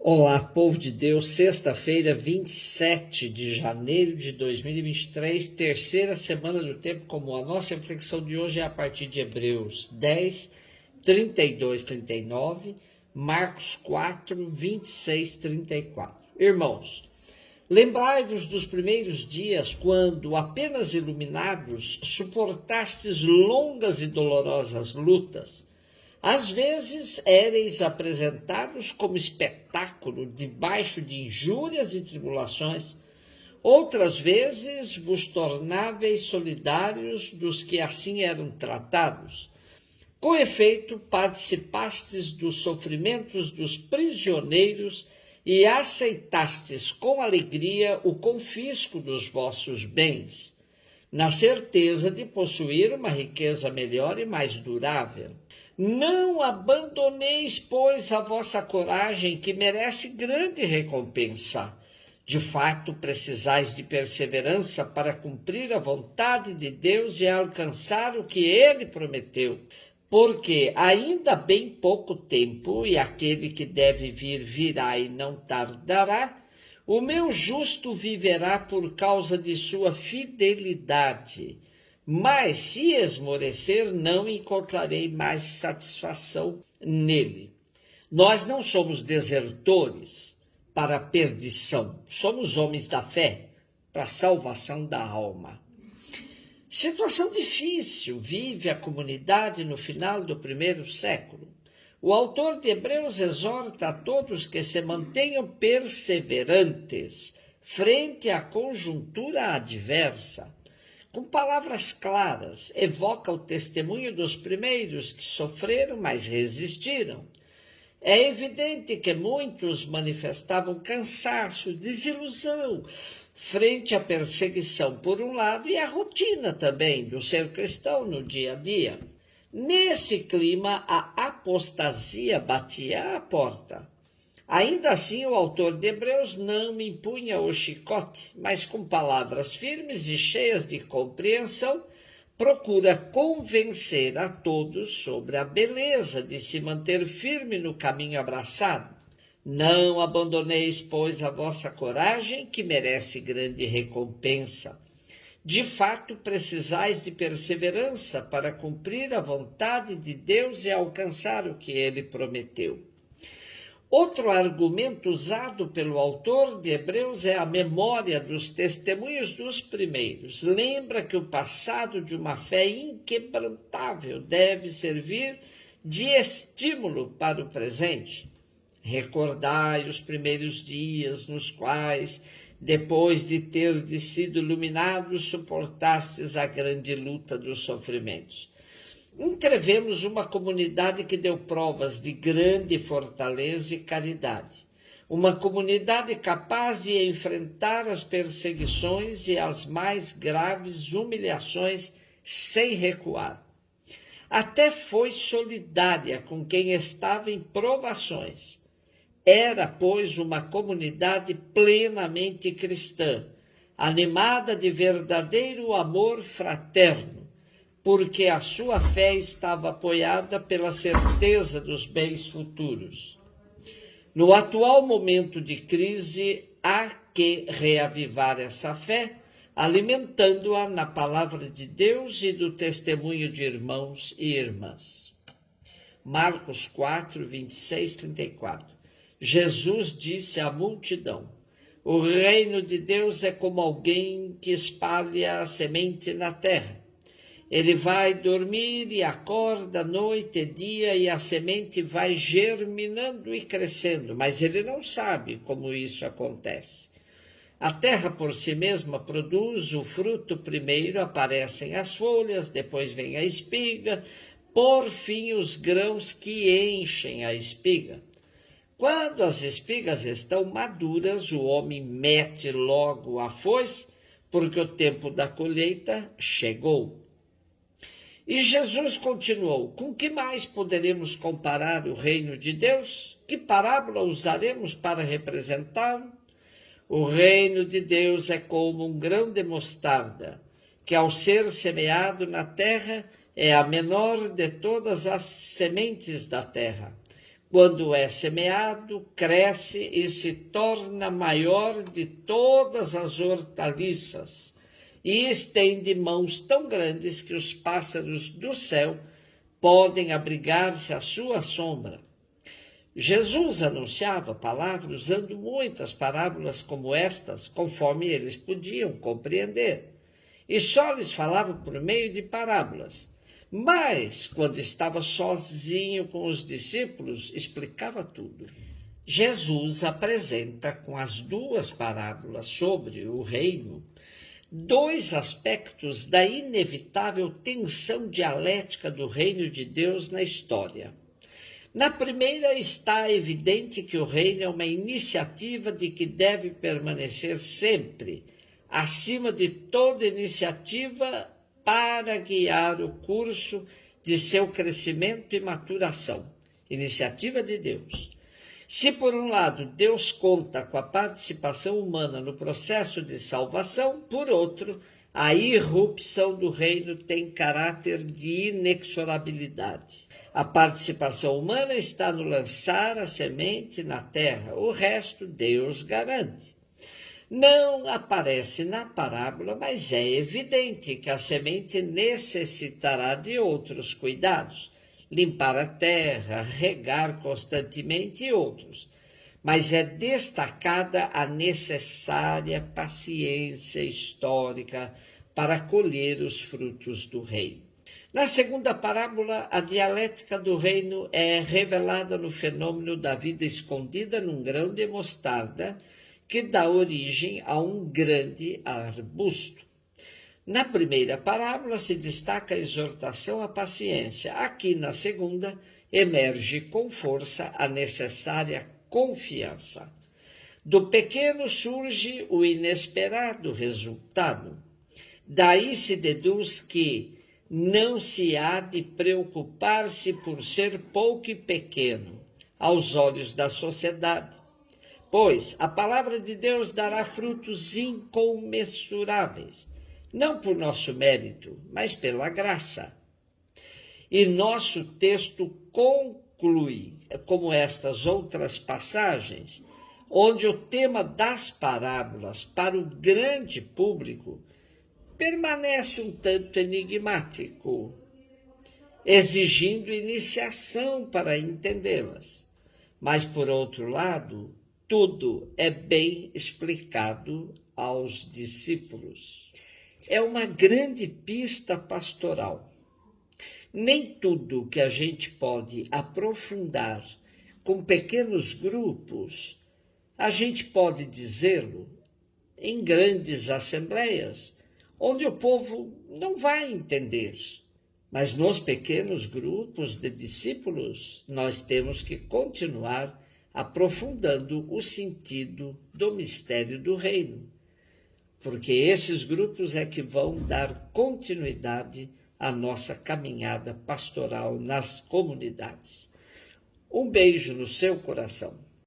Olá, povo de Deus, sexta-feira, 27 de janeiro de 2023, terceira semana do tempo comum. A nossa reflexão de hoje é a partir de Hebreus 10, 32, 39, Marcos 4, 26, 34. Irmãos, lembrai-vos dos primeiros dias, quando, apenas iluminados, suportastes longas e dolorosas lutas. Às vezes éreis apresentados como espetáculo debaixo de injúrias e tribulações, outras vezes vos tornáveis solidários dos que assim eram tratados. Com efeito, participastes dos sofrimentos dos prisioneiros e aceitastes com alegria o confisco dos vossos bens, na certeza de possuir uma riqueza melhor e mais durável. Não abandoneis, pois, a vossa coragem, que merece grande recompensa. De fato, precisais de perseverança para cumprir a vontade de Deus e alcançar o que Ele prometeu. Porque ainda bem pouco tempo, e aquele que deve vir virá e não tardará, o meu justo viverá por causa de sua fidelidade. Mas se esmorecer, não encontrarei mais satisfação nele. Nós não somos desertores para a perdição, somos homens da fé para a salvação da alma. Situação difícil vive a comunidade no final do primeiro século. O autor de Hebreus exorta a todos que se mantenham perseverantes frente à conjuntura adversa. Com palavras claras, evoca o testemunho dos primeiros que sofreram, mas resistiram. É evidente que muitos manifestavam cansaço, desilusão, frente à perseguição por um lado e à rotina também do ser cristão no dia a dia. Nesse clima, a apostasia batia à porta. Ainda assim, o autor de Hebreus não impunha o chicote, mas com palavras firmes e cheias de compreensão, procura convencer a todos sobre a beleza de se manter firme no caminho abraçado. Não abandoneis, pois, a vossa coragem, que merece grande recompensa. De fato, precisais de perseverança para cumprir a vontade de Deus e alcançar o que Ele prometeu. Outro argumento usado pelo autor de Hebreus é a memória dos testemunhos dos primeiros. Lembra que o passado de uma fé inquebrantável deve servir de estímulo para o presente. Recordai os primeiros dias nos quais, depois de terdes sido iluminados, suportastes a grande luta dos sofrimentos. Entrevemos uma comunidade que deu provas de grande fortaleza e caridade. Uma comunidade capaz de enfrentar as perseguições e as mais graves humilhações sem recuar. Até foi solidária com quem estava em provações. Era, pois, uma comunidade plenamente cristã, animada de verdadeiro amor fraterno, porque a sua fé estava apoiada pela certeza dos bens futuros. No atual momento de crise, há que reavivar essa fé, alimentando-a na palavra de Deus e do testemunho de irmãos e irmãs. Marcos 4, 26, 34. Jesus disse à multidão: o reino de Deus é como alguém que espalha a semente na terra. Ele vai dormir e acorda noite e dia e a semente vai germinando e crescendo, mas ele não sabe como isso acontece. A terra por si mesma produz o fruto primeiro, aparecem as folhas, depois vem a espiga, por fim os grãos que enchem a espiga. Quando as espigas estão maduras, o homem mete logo a foice, porque o tempo da colheita chegou. E Jesus continuou: com que mais poderemos comparar o reino de Deus? Que parábola usaremos para representá-lo? O reino de Deus é como um grão de mostarda, que ao ser semeado na terra é a menor de todas as sementes da terra. Quando é semeado, cresce e se torna maior de todas as hortaliças, e estende mãos tão grandes que os pássaros do céu podem abrigar-se à sua sombra. Jesus anunciava a palavra usando muitas parábolas como estas, conforme eles podiam compreender, e só lhes falava por meio de parábolas. Mas, quando estava sozinho com os discípulos, explicava tudo. Jesus apresenta com as duas parábolas sobre o reino dois aspectos da inevitável tensão dialética do reino de Deus na história. Na primeira está evidente que o reino é uma iniciativa de que deve permanecer sempre acima de toda iniciativa para guiar o curso de seu crescimento e maturação. Iniciativa de Deus. Se, por um lado, Deus conta com a participação humana no processo de salvação, por outro, a irrupção do reino tem caráter de inexorabilidade. A participação humana está no lançar a semente na terra, o resto Deus garante. Não aparece na parábola, mas é evidente que a semente necessitará de outros cuidados, limpar a terra, regar constantemente e outros. Mas é destacada a necessária paciência histórica para colher os frutos do reino. Na segunda parábola, a dialética do reino é revelada no fenômeno da vida escondida num grão de mostarda, que dá origem a um grande arbusto. Na primeira parábola se destaca a exortação à paciência. Aqui, na segunda, emerge com força a necessária confiança. Do pequeno surge o inesperado resultado. Daí se deduz que não se há de preocupar-se por ser pouco e pequeno aos olhos da sociedade, pois a palavra de Deus dará frutos incomensuráveis, não por nosso mérito, mas pela graça. E nosso texto conclui, como estas outras passagens, onde o tema das parábolas para o grande público permanece um tanto enigmático, exigindo iniciação para entendê-las. Mas, por outro lado, tudo é bem explicado aos discípulos. É uma grande pista pastoral. Nem tudo que a gente pode aprofundar com pequenos grupos, a gente pode dizê-lo em grandes assembleias, onde o povo não vai entender. Mas nos pequenos grupos de discípulos, nós temos que continuar aprofundando o sentido do mistério do reino, porque esses grupos é que vão dar continuidade à nossa caminhada pastoral nas comunidades. Um beijo no seu coração.